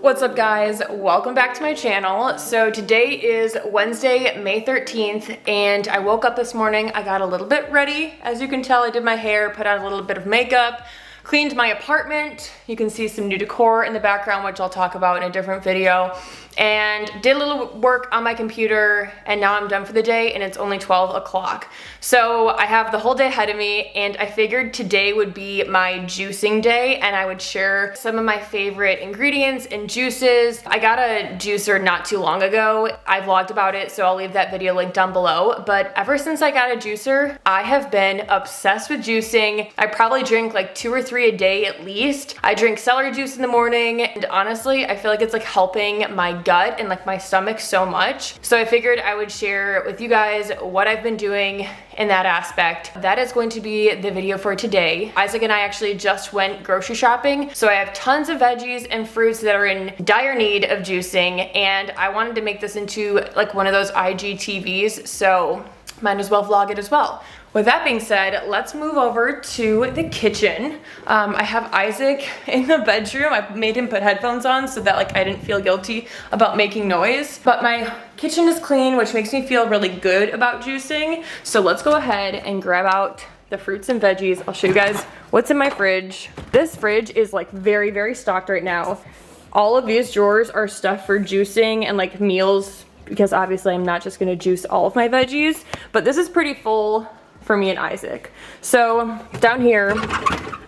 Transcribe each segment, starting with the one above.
What's up guys? Welcome back to my channel. So today is Wednesday, May 13th, and I woke up this morning. I got a little bit ready. As you can tell, I did my hair, put on a little bit of makeup, cleaned my apartment. You can see some new decor in the background, which I'll talk about in a different video. And did a little work on my computer, and now I'm done for the day, and it's only 12 o'clock. So I have the whole day ahead of me, and I figured today would be my juicing day, and I would share some of my favorite ingredients and juices. I got a juicer not too long ago. I vlogged about it, so I'll leave that video linked down below. But ever since I got a juicer, I have been obsessed with juicing. I probably drink like 2 or 3 a day at least. I drink celery juice in the morning, and honestly, I feel like it's like helping my gut and like my stomach so much. So I figured I would share with you guys what I've been doing in that aspect. That is going to be the video for today. Isaac and I actually just went grocery shopping, so I have tons of veggies and fruits that are in dire need of juicing, and I wanted to make this into like one of those IGTVs, so might as well vlog it as well. With that being said, let's move over to the kitchen. I have Isaac in the bedroom. I made him put headphones on so that like I didn't feel guilty about making noise. But my kitchen is clean, which makes me feel really good about juicing. So let's go ahead and grab out the fruits and veggies. I'll show you guys what's in my fridge. This fridge is like very, very stocked right now. All of these drawers are stuff for juicing and like meals, because obviously I'm not just gonna juice all of my veggies, but this is pretty full for me and Isaac. So down here,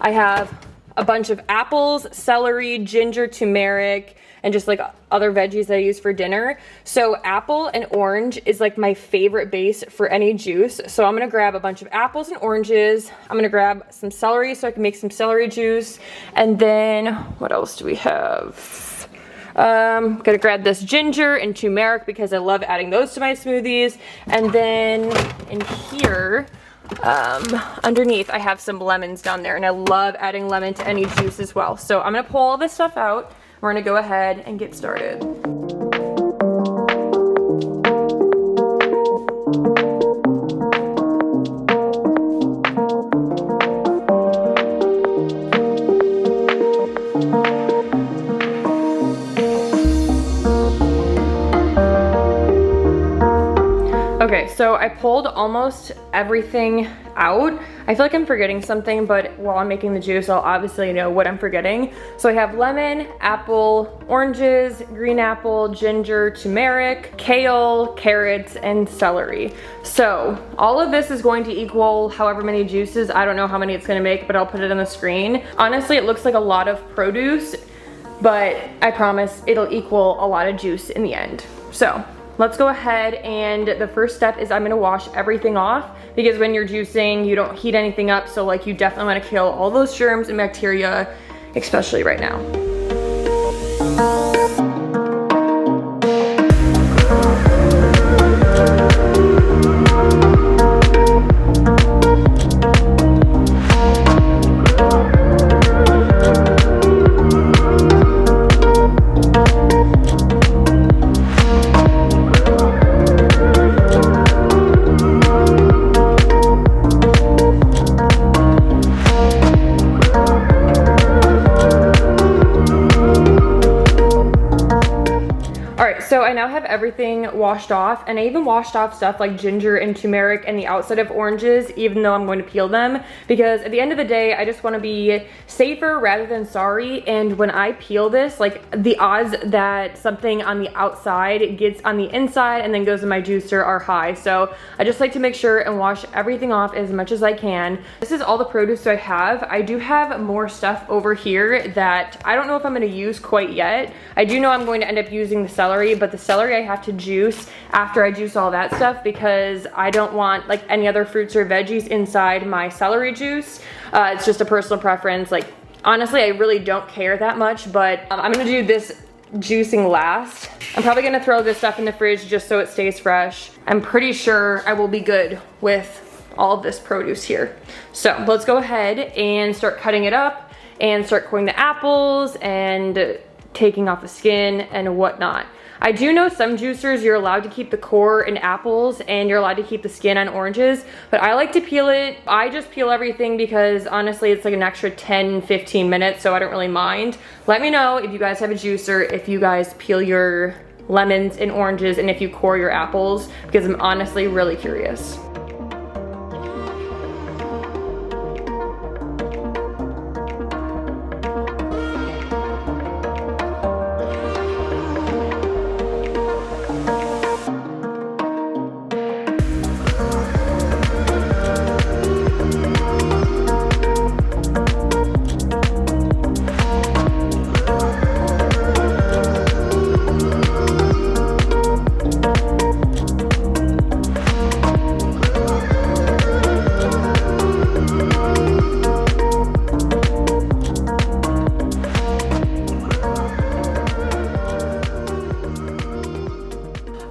I have a bunch of apples, celery, ginger, turmeric, and just like other veggies that I use for dinner. So apple and orange is like my favorite base for any juice. So I'm gonna grab a bunch of apples and oranges. I'm gonna grab some celery so I can make some celery juice. And then what else do we have? Gonna grab this ginger and turmeric because I love adding those to my smoothies. And then in here, underneath I have some lemons down there, and I love adding lemon to any juice as well. So I'm gonna pull all this stuff out. We're gonna go ahead and get started. Okay, so I pulled almost everything out. I feel like I'm forgetting something, but while I'm making the juice, I'll obviously know what I'm forgetting. So I have lemon, apple, oranges, green apple, ginger, turmeric, kale, carrots, and celery. So all of this is going to equal however many juices. I don't know how many it's gonna make, but I'll put it on the screen. Honestly, it looks like a lot of produce, but I promise it'll equal a lot of juice in the end. So let's go ahead, and the first step is I'm gonna wash everything off, because when you're juicing, you don't heat anything up, so like you definitely wanna kill all those germs and bacteria, especially right now. So I now have everything washed off, and I even washed off stuff like ginger and turmeric and the outside of oranges, even though I'm going to peel them, because at the end of the day, I just want to be safer rather than sorry. And when I peel this, like the odds that something on the outside gets on the inside and then goes in my juicer are high. So I just like to make sure and wash everything off as much as I can. This is all the produce I have. I do have more stuff over here that I don't know if I'm going to use quite yet. I do know I'm going to end up using the celery, but the celery I have to juice after I juice all that stuff, because I don't want like any other fruits or veggies inside my celery juice. It's just a personal preference. Like honestly, I really don't care that much, but I'm gonna do this juicing last. I'm probably gonna throw this stuff in the fridge just so it stays fresh. I'm pretty sure I will be good with all of this produce here. So let's go ahead and start cutting it up and start coring the apples and taking off the skin and whatnot. I do know some juicers, you're allowed to keep the core in apples and you're allowed to keep the skin on oranges, but I like to peel it. I just peel everything because honestly, it's like an extra 10, 15 minutes, so I don't really mind. Let me know if you guys have a juicer, if you guys peel your lemons and oranges, and if you core your apples, because I'm honestly really curious.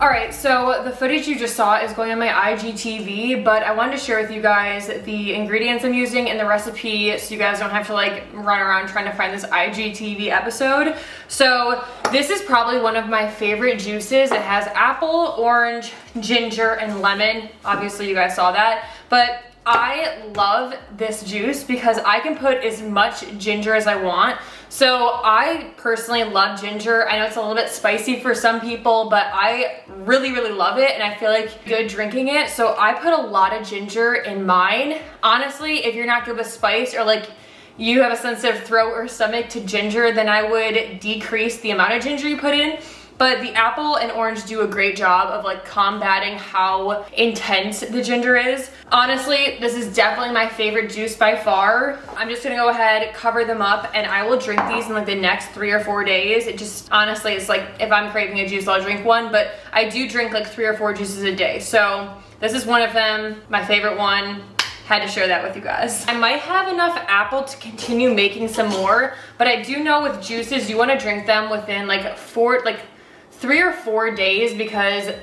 Alright, so the footage you just saw is going on my IGTV, but I wanted to share with you guys the ingredients I'm using in the recipe so you guys don't have to like run around trying to find this IGTV episode. So this is probably one of my favorite juices. It has apple, orange, ginger, and lemon. Obviously you guys saw that, but I love this juice because I can put as much ginger as I want. So I personally love ginger. I know it's a little bit spicy for some people, but I really, really love it and I feel like good drinking it. So I put a lot of ginger in mine. Honestly, if you're not good with spice or like you have a sensitive throat or stomach to ginger, then I would decrease the amount of ginger you put in. But the apple and orange do a great job of like combating how intense the ginger is. Honestly, this is definitely my favorite juice by far. I'm just gonna go ahead, cover them up, and I will drink these in like the next 3 or 4 days. It just, honestly, it's like if I'm craving a juice, I'll drink one, but I do drink like 3 or 4 juices a day. So this is one of them, my favorite one. Had to share that with you guys. I might have enough apple to continue making some more, but I do know with juices, you wanna drink them within like 3 or 4 days because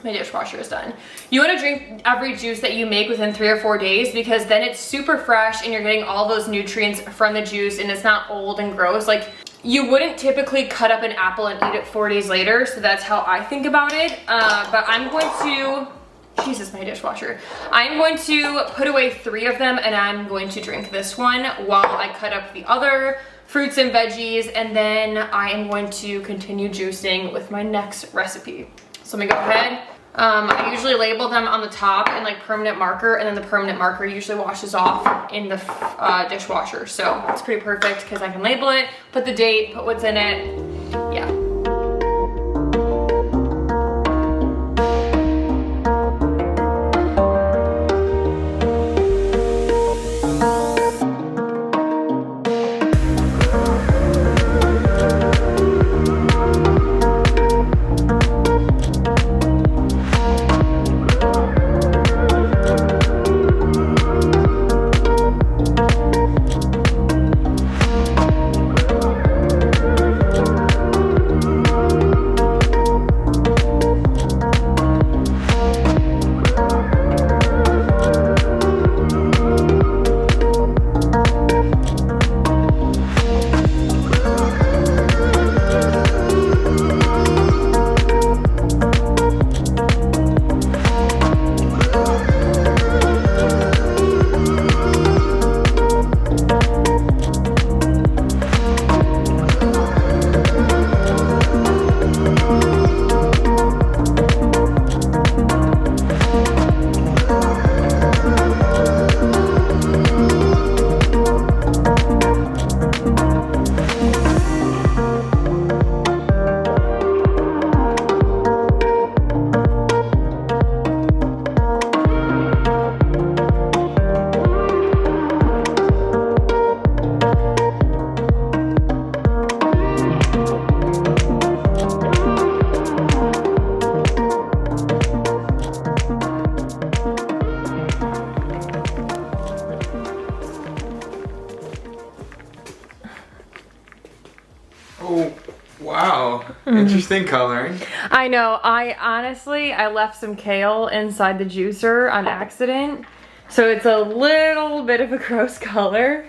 my dishwasher is done. You want to drink every juice that you make within 3 or 4 days because then it's super fresh and you're getting all those nutrients from the juice and it's not old and gross. Like you wouldn't typically cut up an apple and eat it 4 days later, so that's how I think about it. But I'm going to, Jesus, my dishwasher. I'm going to put away 3 of them and I'm going to drink this one while I cut up the other fruits and veggies, and then I am going to continue juicing with my next recipe. So let me go ahead. I usually label them on the top in like permanent marker, and then the permanent marker usually washes off in the dishwasher. So it's pretty perfect because I can label it, put the date, put what's in it. Yeah. Oh, wow. Interesting coloring. I know. I left some kale inside the juicer on accident. So it's a little bit of a gross color.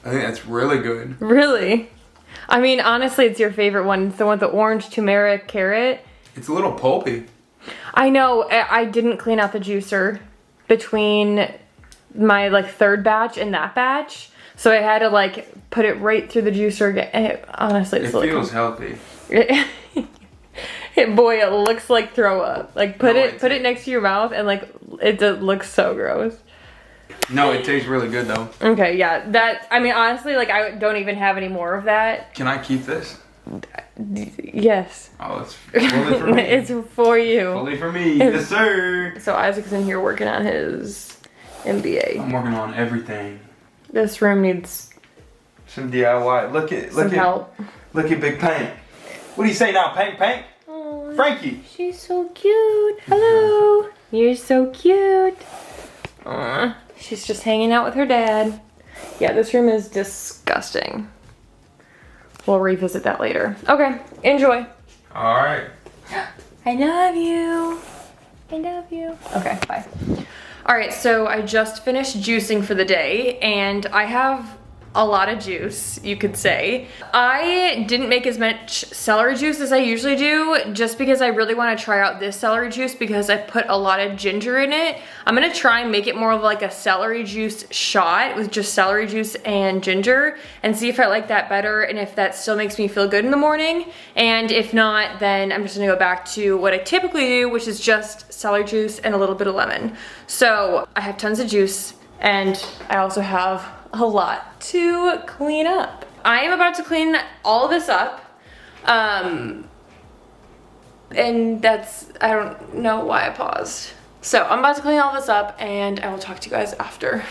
I think that's really good. Really? I mean, honestly, it's your favorite one. It's the one with the orange, turmeric, carrot. It's a little pulpy. I know. I didn't clean out the juicer between my like third batch and that batch. So I had to like put it right through the juicer again. Honestly, it feels healthy. Boy, it looks like throw up. Like put it next to your mouth and like it looks so gross. No, it tastes really good though. Okay, yeah. That, I mean, honestly, like I don't even have any more of that. Can I keep this? Yes. Oh, it's fully for me. It's for you. Fully for me. Yes, sir. So Isaac's in here working on his MBA. I'm working on everything. This room needs some DIY. Look at help. Look at Big Pank. What do you say now, Pank? Oh, Frankie. She's so cute. Hello. You're so cute. Aww. She's just hanging out with her dad. Yeah, this room is disgusting. We'll revisit that later. Okay, enjoy. All right. I love you. I love you. Okay, bye. All right, so I just finished juicing for the day, and I have a lot of juice, you could say. I didn't make as much celery juice as I usually do, just because I really want to try out this celery juice because I put a lot of ginger in it. I'm gonna try and make it more of like a celery juice shot with just celery juice and ginger and see if I like that better and if that still makes me feel good in the morning. And if not, then I'm just gonna go back to what I typically do, which is just celery juice and a little bit of lemon. So I have tons of juice, and I also have a lot to clean up. I am about to clean all of this up. And that's, I don't know why I paused. So I'm about to clean all this up, and I will talk to you guys after.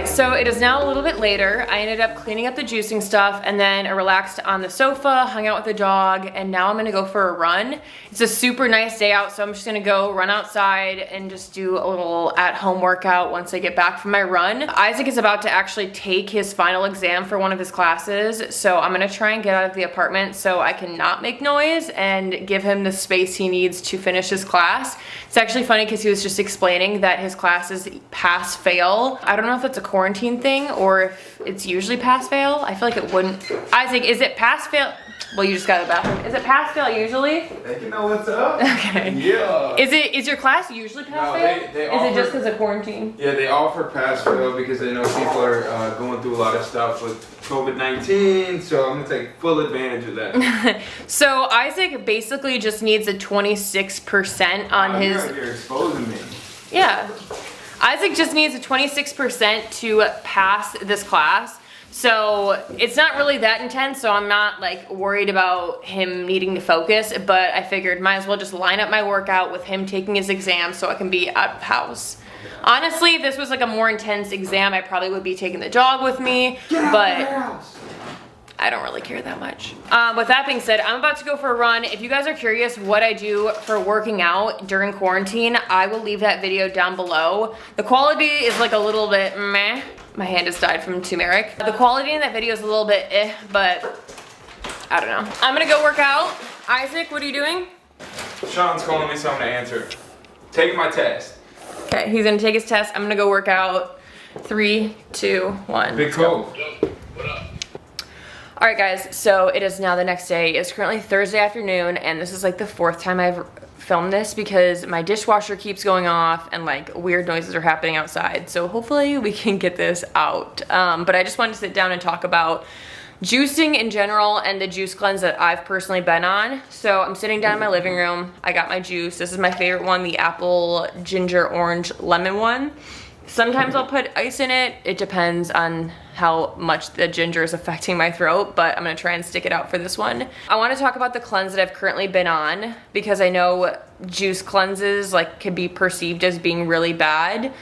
So it is now a little bit later. I ended up cleaning up the juicing stuff, and then I relaxed on the sofa, hung out with the dog, and now I'm gonna go for a run. It's a super nice day out, so I'm just gonna go run outside and just do a little at-home workout once I get back from my run. Isaac is about to actually take his final exam for one of his classes, so I'm gonna try and get out of the apartment so I can not make noise and give him the space he needs to finish his class. It's actually funny because he was just explaining that his class is pass-fail. I don't know if that's a quarantine thing or if it's usually pass-fail. I feel like it wouldn't. Isaac, is it pass-fail? Well, you just got to the bathroom. Is it pass-fail usually? They can know what's up. Okay. Yeah. Is your class usually pass-fail? No, they is it just because of quarantine? Yeah, they offer pass-fail because they know people are going through a lot of stuff with COVID-19, so I'm gonna take full advantage of that. So Isaac basically just needs a 26% on his. You're exposing me. Yeah. Isaac just needs a 26% to pass this class. So it's not really that intense, so I'm not like worried about him needing to focus, but I figured might as well just line up my workout with him taking his exam so I can be out of the house. Honestly, if this was like a more intense exam, I probably would be taking the dog with me, but I don't really care that much. With that being said, I'm about to go for a run. If you guys are curious what I do for working out during quarantine, I will leave that video down below. The quality is like a little bit meh. My hand has died from turmeric. The quality in that video is a little bit but I don't know. I'm gonna go work out. Isaac, what are you doing? Sean's calling me, so I'm gonna answer. Taking my test. Okay, he's gonna take his test. I'm gonna go work out. 3, 2, 1. Big cool. What up? All right, guys, so it is now the next day. It's currently Thursday afternoon, and this is like the 4th time I've filmed this because my dishwasher keeps going off and like weird noises are happening outside. So hopefully we can get this out. But I just wanted to sit down and talk about juicing in general and the juice cleanse that I've personally been on. So I'm sitting down in my living room. I got my juice. This is my favorite one, the apple, ginger, orange, lemon one. Sometimes I'll put ice in it. It depends on how much the ginger is affecting my throat, but I'm gonna try and stick it out for this one. I wanna talk about the cleanse that I've currently been on because I know juice cleanses like can be perceived as being really bad.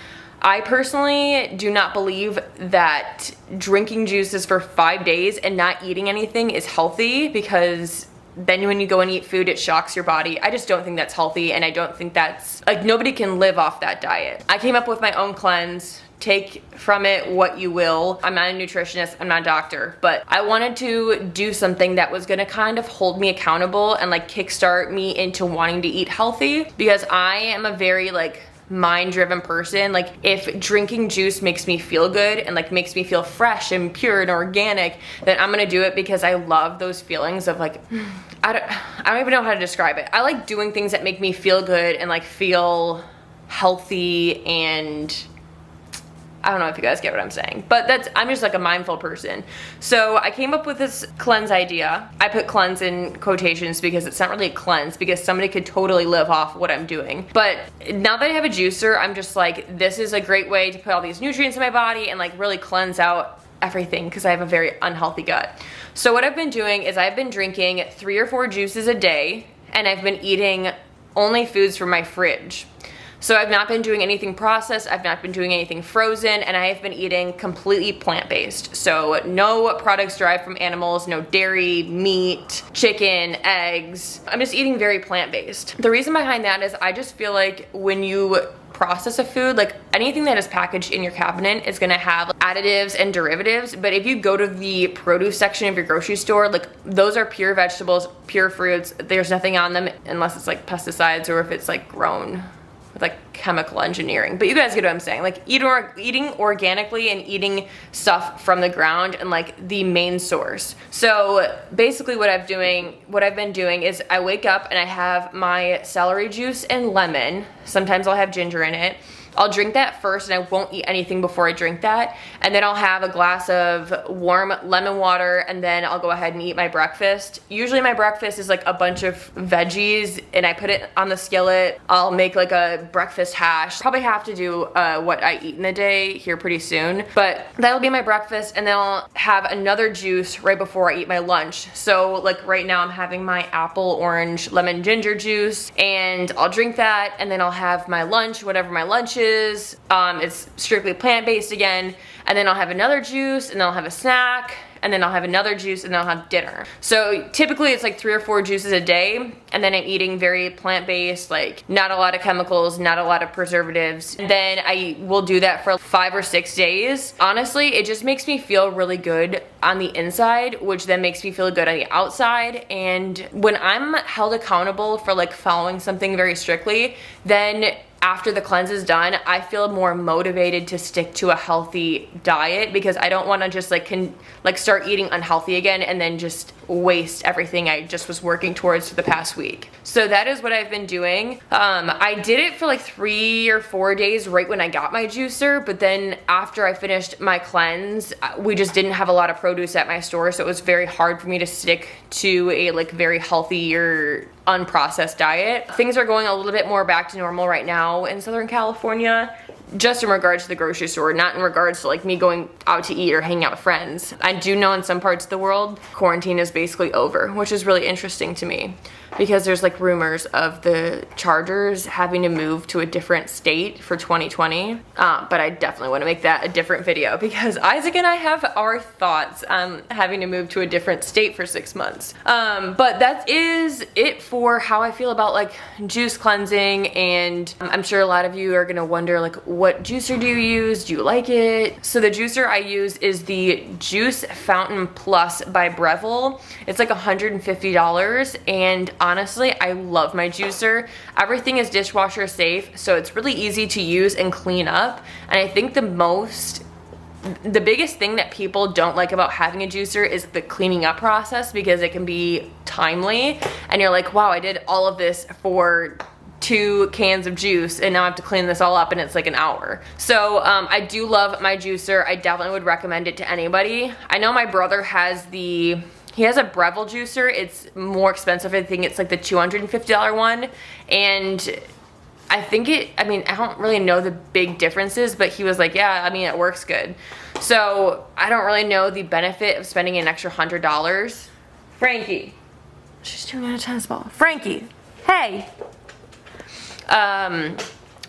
I personally do not believe that drinking juices for 5 days and not eating anything is healthy because then when you go and eat food, it shocks your body. I just don't think that's healthy, and I don't think that's, like, nobody can live off that diet. I came up with my own cleanse. Take from it what you will. I'm not a nutritionist, I'm not a doctor, but I wanted to do something that was gonna kind of hold me accountable and like kickstart me into wanting to eat healthy, because I am a very like mind-driven person. Like, if drinking juice makes me feel good and like makes me feel fresh and pure and organic, then I'm gonna do it, because I love those feelings of like, I don't even know how to describe it. I like doing things that make me feel good and like feel healthy, and I don't know if you guys get what I'm saying, but I'm just like a mindful person. So I came up with this cleanse idea. I put cleanse in quotations because it's not really a cleanse, because somebody could totally live off what I'm doing. But now that I have a juicer, I'm just like, this is a great way to put all these nutrients in my body and like really cleanse out everything, because I have a very unhealthy gut. So what I've been doing is I've been drinking 3 or 4 juices a day, and I've been eating only foods from my fridge. So I've not been doing anything processed, I've not been doing anything frozen, and I have been eating completely plant-based. So no products derived from animals, no dairy, meat, chicken, eggs. I'm just eating very plant-based. The reason behind that is I just feel like when you process a food, like anything that is packaged in your cabinet is gonna have additives and derivatives, but if you go to the produce section of your grocery store, like those are pure vegetables, pure fruits. There's nothing on them unless it's like pesticides or if it's like grown with like chemical engineering. But you guys get what I'm saying. Like eating organically and eating stuff from the ground and like the main source. So basically what I've been doing is I wake up and I have my celery juice and lemon. Sometimes I'll have ginger in it. I'll drink that first, and I won't eat anything before I drink that. And then I'll have a glass of warm lemon water, and then I'll go ahead and eat my breakfast. Usually my breakfast is like a bunch of veggies, and I put it on the skillet. I'll make like a breakfast hash. Probably have to do what I eat in a day here pretty soon. But that'll be my breakfast, and then I'll have another juice right before I eat my lunch. So like right now I'm having my apple, orange, lemon, ginger juice, and I'll drink that, and then I'll have my lunch, whatever my lunch is. It's strictly plant-based again, and then I'll have another juice, and then I'll have a snack, and then I'll have another juice, and then I'll have dinner. So typically it's like 3 or 4 juices a day, and then I'm eating very plant-based, like not a lot of chemicals, not a lot of preservatives. And then I will do that for 5 or 6 days. Honestly, it just makes me feel really good on the inside, which then makes me feel good on the outside. And when I'm held accountable for like following something very strictly, then after the cleanse is done, I feel more motivated to stick to a healthy diet, because I don't want to just like start eating unhealthy again and then just waste everything I just was working towards for the past week. So that is what I've been doing. I did it for like 3 or 4 days right when I got my juicer, but then after I finished my cleanse, we just didn't have a lot of produce at my store, so it was very hard for me to stick to a like very healthy or unprocessed diet. Things are going a little bit more back to normal right now in Southern California, just in regards to the grocery store, not in regards to like me going out to eat or hanging out with friends. I do know in some parts of the world, quarantine is basically over, which is really interesting to me, because there's like rumors of the Chargers having to move to a different state for 2020. But I definitely want to make that a different video, because Isaac and I have our thoughts on having to move to a different state for 6 months. But that is it for how I feel about like juice cleansing. And I'm sure a lot of you are gonna wonder like, what juicer do you use? Do you like it? So the juicer I use is the Juice Fountain Plus by Breville. It's like $150, and honestly, I love my juicer. Everything is dishwasher safe, so it's really easy to use and clean up. And I think the biggest thing that people don't like about having a juicer is the cleaning up process, because it can be timely, and you're like, wow, I did all of this for 2 cans of juice, and now I have to clean this all up, and it's like an hour. So I do love my juicer. I definitely would recommend it to anybody. I know my brother has he has a Breville juicer. It's more expensive. I think it's like the $250 one. And I think I don't really know the big differences, but he was like, yeah, I mean, it works good. So I don't really know the benefit of spending an extra $100. Frankie. She's doing a tennis ball. Frankie, hey.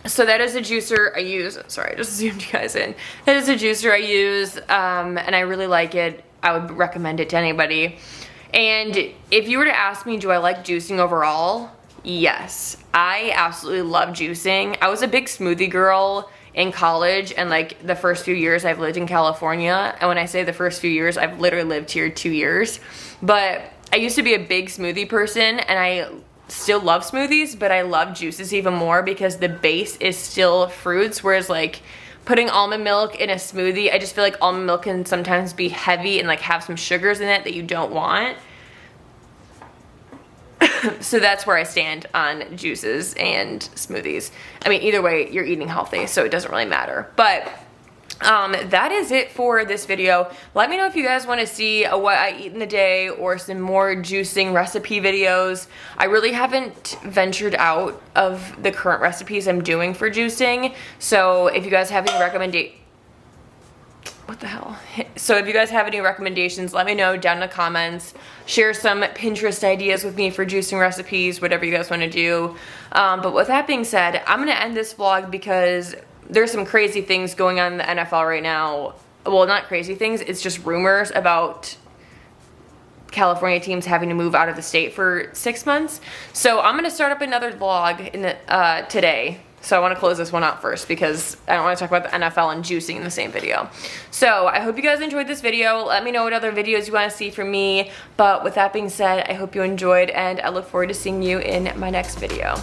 So that is a juicer I use. Sorry, I just zoomed you guys in. That is a juicer I use, and I really like it. I would recommend it to anybody. And if you were to ask me, do I like juicing overall? Yes, I absolutely love juicing. I was a big smoothie girl in college, and like the first few years I've lived in California. And when I say the first few years, I've literally lived here 2 years. But I used to be a big smoothie person, and I still love smoothies, but I love juices even more because the base is still fruits, whereas like putting almond milk in a smoothie, I just feel like almond milk can sometimes be heavy and like have some sugars in it that you don't want. So that's where I stand on juices and smoothies. I mean, either way, you're eating healthy, so it doesn't really matter. But that is it for this video. Let me know if you guys want to see what I eat in the day or some more juicing recipe videos. I really haven't ventured out of the current recipes I'm doing for juicing. So if you guys have any what the hell? So if you guys have any recommendations, let me know down in the comments. Share some Pinterest ideas with me for juicing recipes, whatever you guys want to do. But with that being said, I'm going to end this vlog because there's some crazy things going on in the NFL right now. Well, not crazy things, it's just rumors about California teams having to move out of the state for 6 months. So I'm going to start up another vlog in the, today. So I want to close this one out first because I don't want to talk about the NFL and juicing in the same video. So I hope you guys enjoyed this video. Let me know what other videos you want to see from me. But with that being said, I hope you enjoyed, and I look forward to seeing you in my next video.